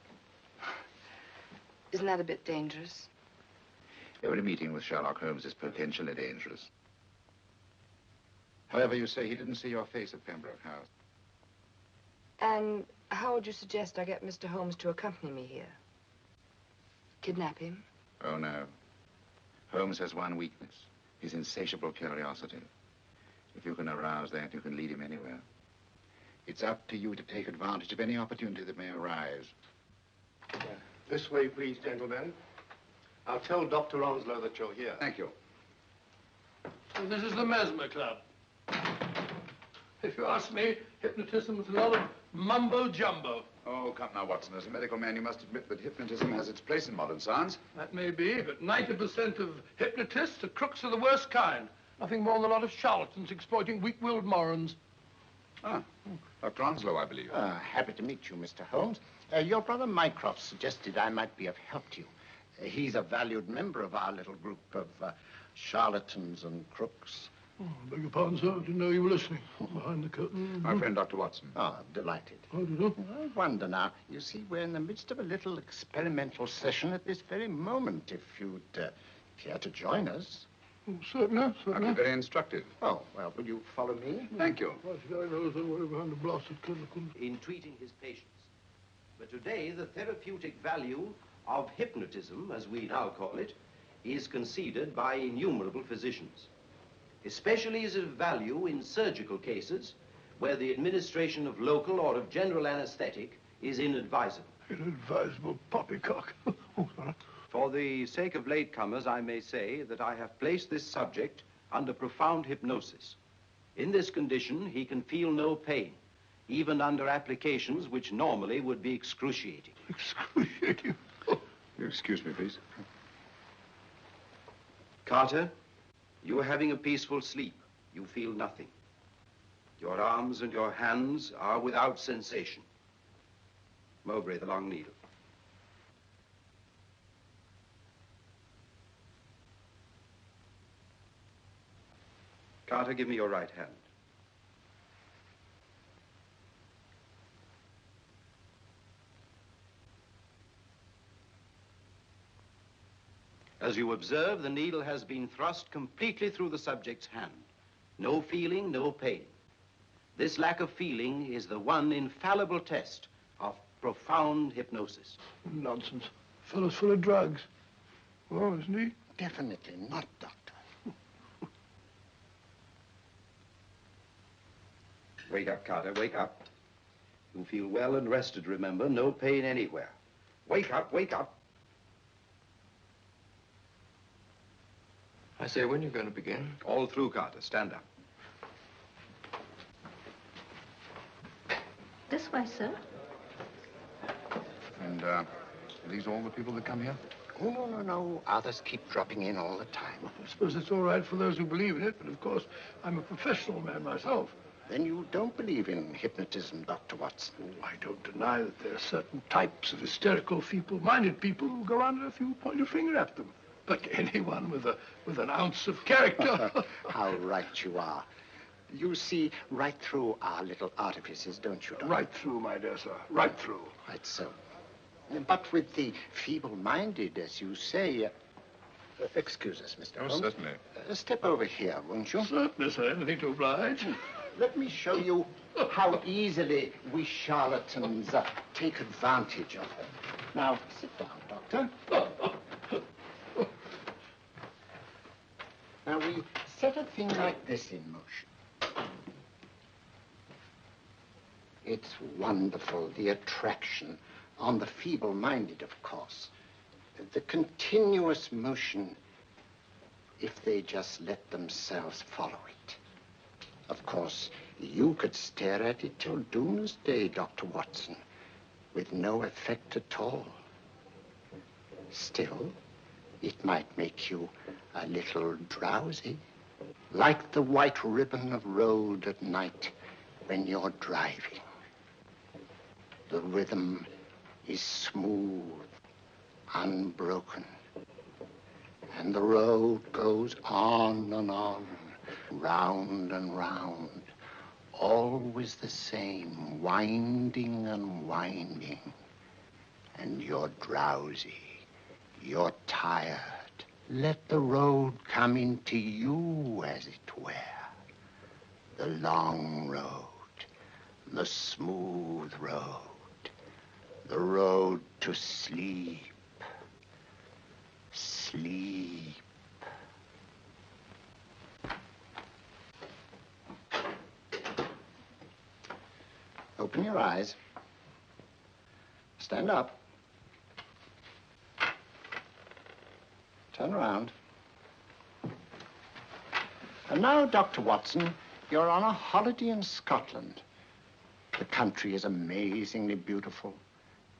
M: Isn't that a bit dangerous?
L: Every meeting with Sherlock Holmes is potentially dangerous. However, you say he didn't see your face at Pembroke House.
M: And how would you suggest I get Mr. Holmes to accompany me here? Kidnap him?
L: Oh, no. Holmes has one weakness, his insatiable curiosity. If you can arouse that, you can lead him anywhere. It's up to you to take advantage of any opportunity that may arise.
H: This way, please, gentlemen. I'll tell Dr. Onslow that you're here.
L: Thank you.
H: So this is the Mesmer Club. If you ask me, hypnotism is a lot of mumbo-jumbo.
D: Oh, come now, Watson. As a medical man, you must admit that hypnotism has its place in modern science.
H: That may be, but 90% of hypnotists are crooks of the worst kind. Nothing more than a lot of charlatans exploiting weak-willed morons.
D: Ah, Dr. Onslow, I believe.
C: Happy to meet you, Mr. Holmes. Your brother Mycroft suggested I might be of help to you. He's a valued member of our little group of charlatans and crooks.
H: Oh, beg your pardon, sir. I didn't know you were listening. Behind the curtain.
D: My friend, Dr. Watson.
C: Oh, delighted.
H: How do you know?
C: I wonder now. You see, we're in the midst of a little experimental session at this very moment. If you'd care to join us.
H: Oh, certainly, certainly.
D: That'd be very instructive.
C: Oh, well, will you follow me?
D: Thank you.
K: In treating his patients. But today, the therapeutic value of hypnotism, as we now call it, is conceded by innumerable physicians. Especially is it of value in surgical cases where the administration of local or of general anesthetic is inadvisable.
H: Inadvisable poppycock. Oh, sorry.
K: For the sake of latecomers, I may say that I have placed this subject under profound hypnosis. In this condition, he can feel no pain, even under applications which normally would be excruciating.
H: Excruciating?
D: You excuse me, please.
K: Carter, you are having a peaceful sleep. You feel nothing. Your arms and your hands are without sensation. Mowbray, the long needle. Carter, give me your right hand. As you observe, the needle has been thrust completely through the subject's hand. No feeling, no pain. This lack of feeling is the one infallible test of profound hypnosis.
H: Nonsense. Fellow's full of drugs. Oh, isn't he?
C: Definitely not, Doctor.
K: Wake up, Carter, wake up. You feel well and rested, remember. No pain anywhere. Wake up, wake up.
H: I say, when are you going to begin?
K: All through, Carter. Stand up.
N: This way, sir.
L: And, are these all the people that come here?
C: Oh, no. Others keep dropping in all the time.
H: I suppose it's all right for those who believe in it, but of course, I'm a professional man myself.
C: Then you don't believe in hypnotism, Dr. Watson?
H: Oh, I don't deny that there are certain types of hysterical, feeble-minded people who go under if you point your finger at them. But anyone with an ounce of character...
C: How right you are. You see right through our little artifices, don't you, Doctor?
H: Right through, my dear sir. Right through.
C: Right so. But with the feeble-minded, as you say... excuse us, Mr. Holmes.
D: Certainly.
C: Step over here, won't you?
H: Certainly, sir. Anything to oblige.
C: Let me show you how easily we charlatans take advantage of them. Now, sit down, Doctor. Now, we set a thing like this in motion. It's wonderful, the attraction on the feeble-minded, of course. The continuous motion, if they just let themselves follow it. Of course, you could stare at it till doomsday, Dr. Watson. with no effect at all. Still, it might make you a little drowsy, like the white ribbon of road at night when you're driving. The rhythm is smooth, unbroken, and the road goes on and on, round and round, always the same, winding and winding. And you're drowsy, you're tired. Let the road come into you, as it were. The long road, the smooth road, the road to sleep. Sleep. Open your eyes. Stand up. Turn around. And now, Dr. Watson, you're on a holiday in Scotland. The country is amazingly beautiful.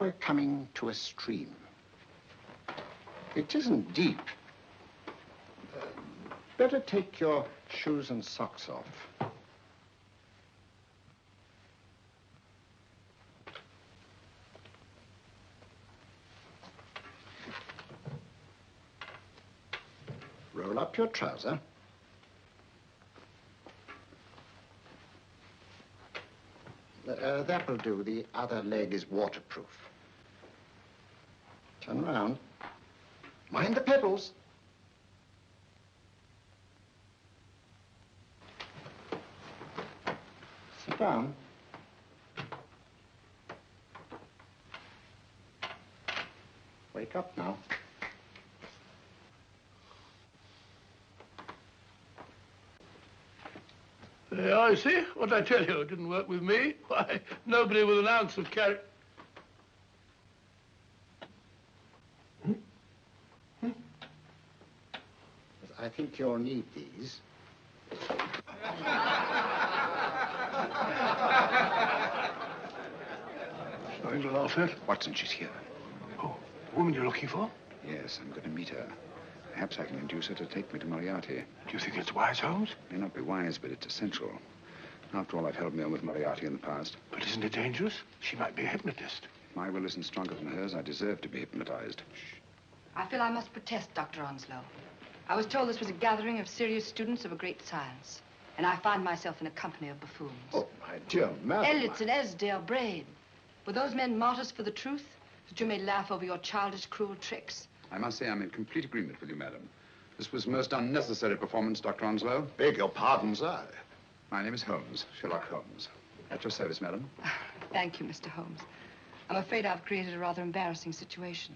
C: We're coming to a stream. It isn't deep. Better take your shoes and socks off. Roll up your trouser. That will do. The other leg is waterproof. Turn around. Mind the pedals. Sit down. Wake up now.
H: Yeah, I see. What I tell you, it didn't work with me. Why, nobody with an ounce of character.
C: I think you'll need these.
H: Something to laugh at?
D: Watson, she's here.
H: Oh, the woman you're looking for?
D: Yes, I'm going to meet her. Perhaps I can induce her to take me to Moriarty.
H: Do you think it's wise, Holmes?
D: It may not be wise, but it's essential. After all, I've held me on with Moriarty in the past.
H: But isn't it dangerous? She might be a hypnotist.
D: If my will isn't stronger than hers, I deserve to be hypnotized. Shh.
M: I feel I must protest, Dr. Onslow. I was told this was a gathering of serious students of a great science, and I find myself in a company of buffoons.
C: Oh, my dear madam.
M: Elliott's and Esdale Braid. Were those men martyrs for the truth, that you may laugh over your childish, cruel tricks?
D: I must say I'm in complete agreement with you, madam. This was a most unnecessary performance, Dr. Onslow.
C: Beg your pardon, sir.
D: My name is Holmes, Sherlock Holmes. At your service, madam.
M: Thank you, Mr. Holmes. I'm afraid I've created a rather embarrassing situation.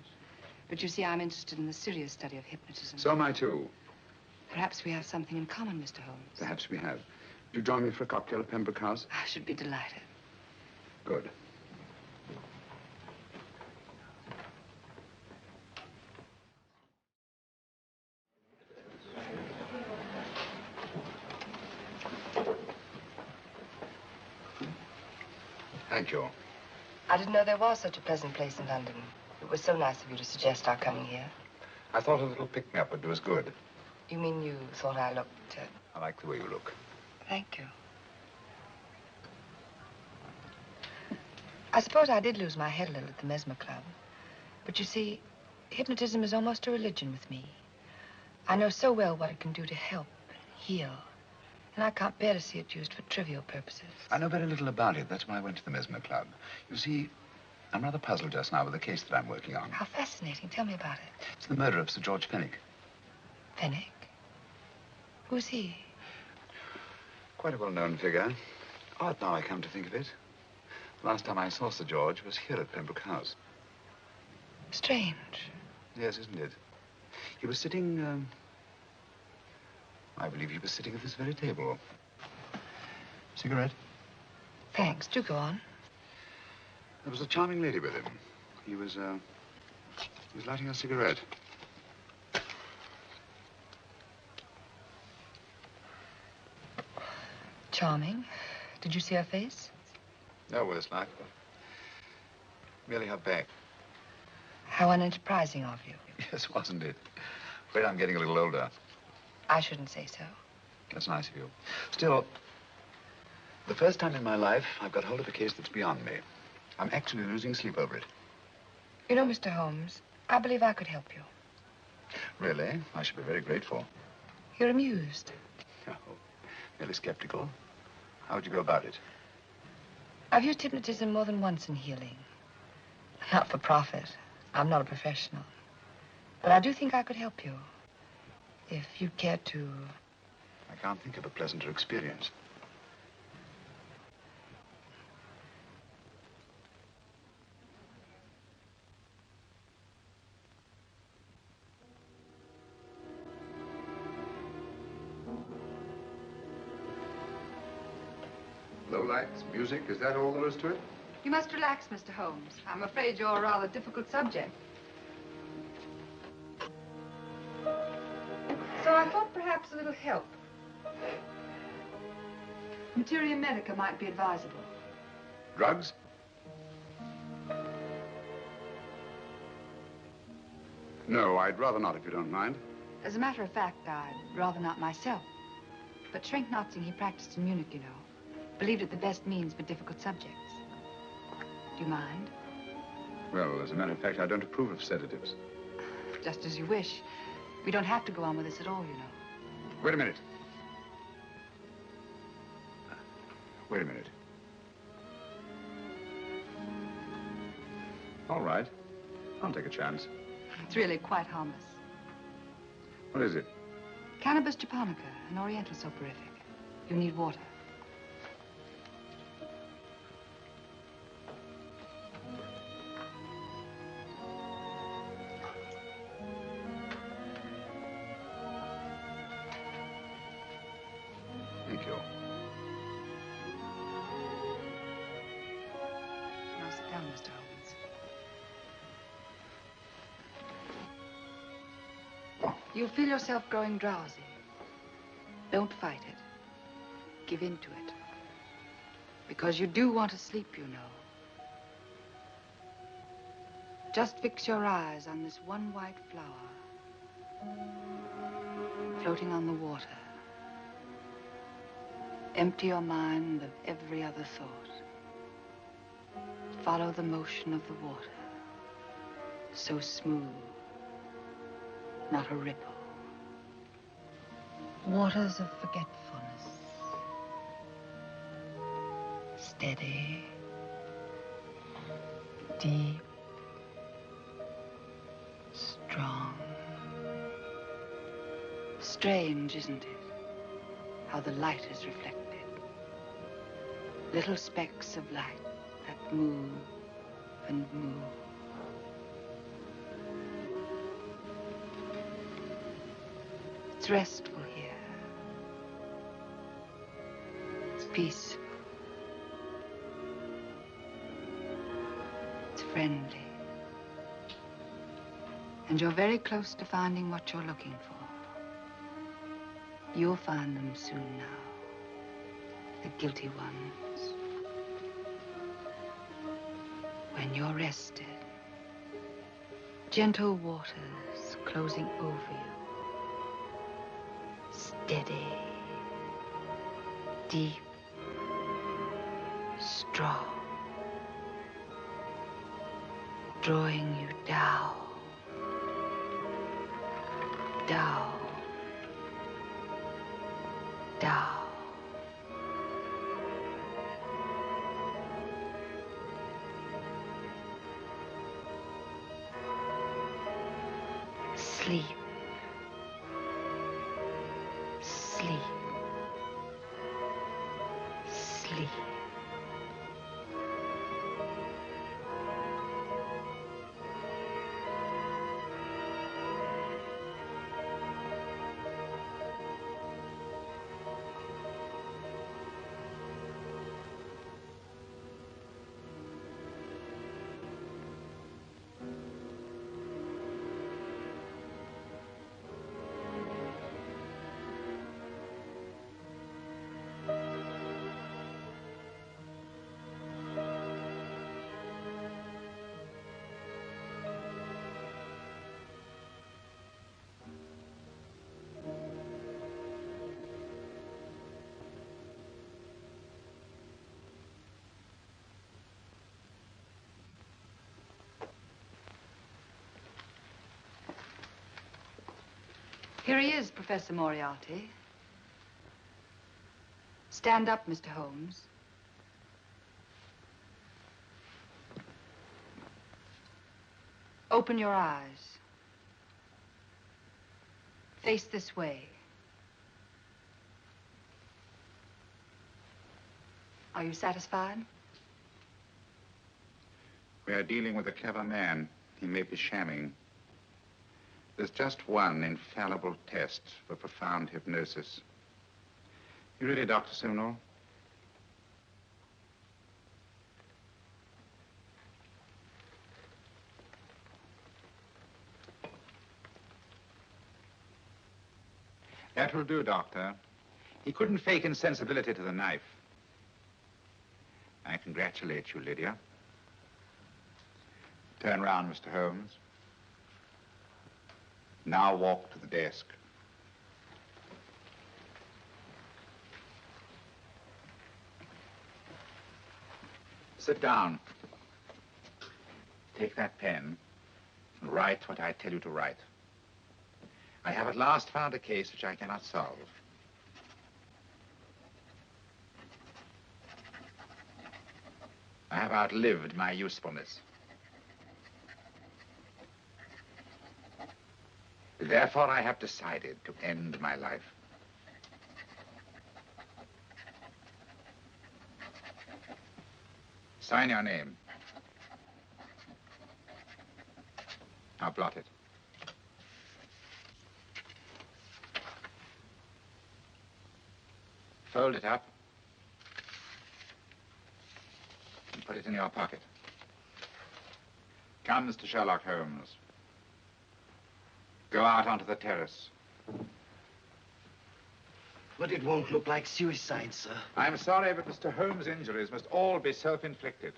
M: But you see, I'm interested in the serious study of hypnotism.
D: So am I, too.
M: Perhaps we have something in common, Mr. Holmes.
D: Perhaps we have. Do you join me for a cocktail at Pembroke House?
M: I should be delighted.
D: Good. Thank you.
M: I didn't know there was such a pleasant place in London. It was so nice of you to suggest our coming here.
F: I thought a little pick-me-up would do us good.
M: You mean you thought I looked...
F: I like the way you look.
M: Thank you. I suppose I did lose my head a little at the Mesmer Club. But you see, hypnotism is almost a religion with me. I know so well what it can do to help and heal. And I can't bear to see it used for trivial purposes.
D: I know very little about it. That's why I went to the Mesmer Club. You see, I'm rather puzzled just now with the case that I'm working on.
M: How fascinating. Tell me about it.
D: It's the murder of Sir George Fenwick.
M: Fenwick? Who's he?
D: Quite a well-known figure. Odd now I come to think of it. The last time I saw Sir George was here at Pembroke House.
M: Strange.
D: Yes, isn't it? He was sitting, I believe he was sitting at this very table. Cigarette?
M: Thanks. Do go on.
D: There was a charming lady with him. He was lighting a cigarette.
M: Charming. Did you see her face?
D: No worse luck. Merely her back.
M: How unenterprising of you.
D: Yes, wasn't it? Afraid I'm getting a little older.
M: I shouldn't say so.
D: That's nice of you. Still, the first time in my life, I've got hold of a case that's beyond me. I'm actually losing sleep over it.
M: You know, Mr. Holmes, I believe I could help you.
D: Really? I should be very grateful.
M: You're amused.
D: Oh, merely skeptical. How would you go about it?
M: I've used hypnotism more than once in healing. Not for profit. I'm not a professional. But I do think I could help you. If you'd care to...
D: I can't think of a pleasanter experience. Low lights, music, is that all there is to it?
E: You must relax, Mr. Holmes. I'm afraid you're a rather difficult subject. So I thought perhaps a little help. Materia medica might be advisable.
D: Drugs? No, I'd rather not, if you don't mind.
E: As a matter of fact, I'd rather not myself. But Schrenk-Notzing, he practiced in Munich, you know. Believed it the best means for difficult subjects. Do you mind?
D: Well, as a matter of fact, I don't approve of sedatives.
E: Just as you wish. We don't have to go on with this at all, you know.
D: Wait a minute. Wait a minute. All right. I'll take a chance.
E: It's really quite harmless.
D: What is it?
E: Cannabis japonica, an oriental soporific. You need water.
D: Thank you.
E: Now sit down, Mr. Holmes. You'll feel yourself growing drowsy. Don't fight it. Give in to it. Because you do want to sleep, you know. Just fix your eyes on this one white flower floating on the water. Empty your mind of every other thought. Follow the motion of the water. So smooth. Not a ripple. Waters of forgetfulness. Steady. Deep. Strong. Strange, isn't it? How the light is reflected. Little specks of light that move and move. It's restful here. It's peaceful. It's friendly. And you're very close to finding what you're looking for. You'll find them soon now. The guilty ones. When you're rested, gentle waters closing over you. Steady, deep, strong, drawing you down, down, down. Sleep. Sleep. Sleep.
M: Here he is, Professor Moriarty. Stand up, Mr. Holmes. Open your eyes. Face this way. Are you satisfied?
L: We are dealing with a clever man. He may be shamming. There's just one infallible test for profound hypnosis. You ready, Dr. Simnel? That will do, Doctor. He couldn't fake insensibility to the knife. I congratulate you, Lydia. Turn round, Mr. Holmes. Now walk to the desk. Sit down. Take that pen and write what I tell you to write. I have at last found a case which I cannot solve. I have outlived my usefulness. Therefore, I have decided to end my life. Sign your name. Now blot it. Fold it up and put it in your pocket. Come, Mr. Sherlock Holmes. Go out onto the terrace.
J: But it won't look like suicide, sir.
L: I'm sorry, but Mr. Holmes' injuries must all be self-inflicted.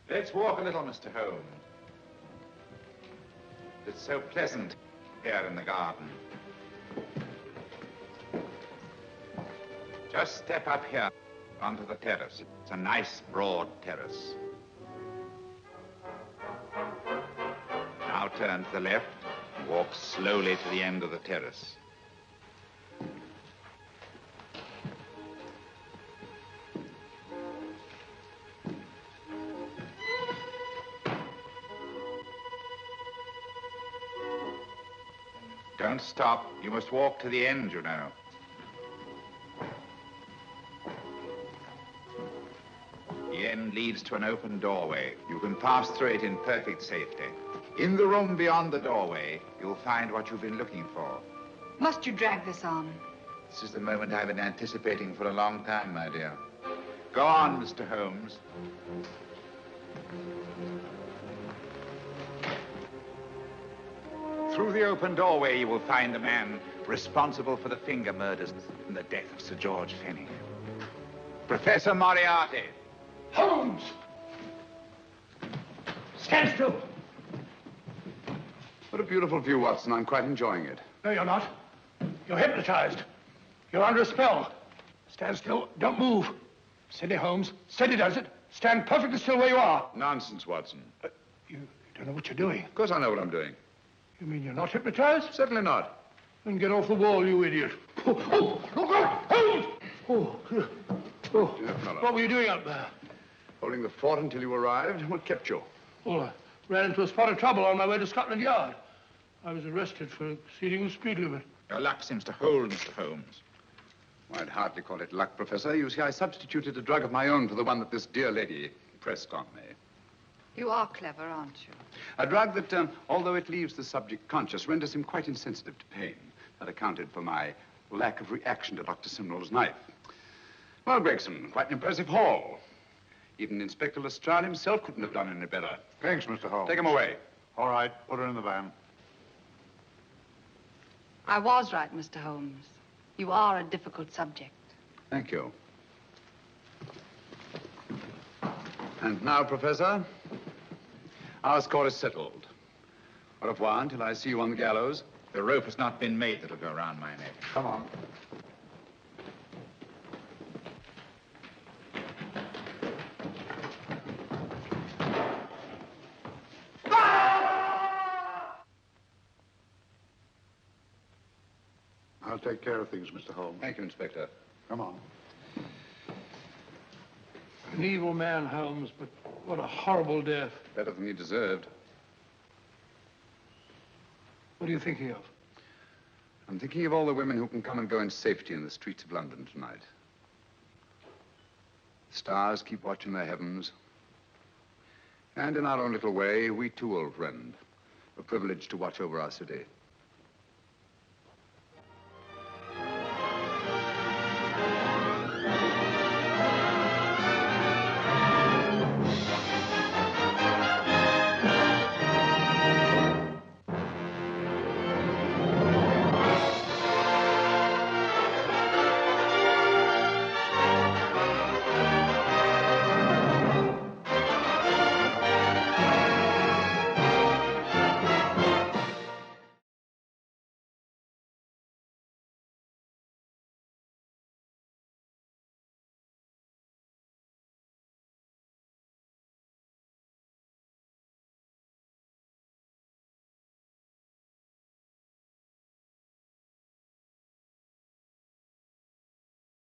L: Let's walk a little, Mr. Holmes. It's so pleasant here in the garden. Just step up here onto the terrace. It's a nice, broad terrace. Now turn to the left and walk slowly to the end of the terrace. Don't stop. You must walk to the end, you know. The end leads to an open doorway. You can pass through it in perfect safety. In the room beyond the doorway, you'll find what you've been looking for.
M: Must you drag this on?
L: This is the moment I've been anticipating for a long time, my dear. Go on, Mr. Holmes. Through the open doorway, you will find the man responsible for the finger murders and the death of Sir George Fenning. Professor Moriarty.
H: Holmes! Stand still.
D: What a beautiful view, Watson. I'm quite enjoying it.
H: No, you're not. You're hypnotized. You're under a spell. Stand still. Don't move. Steady, Holmes. Steady does it. Stand perfectly still where you are.
D: Nonsense, Watson.
H: You don't know what you're doing.
D: Of course I know what I'm doing.
H: You mean you're not hypnotized?
D: Certainly not.
H: Then get off the wall, you idiot. Oh, look out! Holmes!
D: Dear fellow.
H: What were you doing up there?
D: Holding the fort until you arrived. What kept you?
H: Well, I ran into a spot of trouble on my way to Scotland Yard. I was arrested for exceeding the speed limit.
L: Your luck seems to hold, Mr. Holmes.
D: Well, I'd hardly call it luck, Professor. You see, I substituted a drug of my own for the one that this dear lady pressed on me.
M: You are clever, aren't you?
D: A drug that, although it leaves the subject conscious, renders him quite insensitive to pain. That accounted for my lack of reaction to Dr. Simnel's knife. Well, Gregson, quite an impressive haul. Even Inspector Lestrade himself couldn't have done any better.
A: Thanks, Mr. Holmes.
D: Take him away.
A: All right, put her in the van.
M: I was right, Mr. Holmes. You are a difficult subject.
D: Thank you. And now, Professor, our score is settled. Au revoir until I see you on the gallows.
L: The rope has not been made that'll go around my neck.
D: Come on.
A: take care of things, Mr. Holmes.
D: Thank you, Inspector.
A: Come on.
H: An evil man, Holmes, but what a horrible death.
D: Better than he deserved.
H: What are you thinking of?
D: I'm thinking of all the women who can come and go in safety in the streets of London tonight. Stars keep watching their heavens. And in our own little way, we too, old friend, are privileged to watch over our city.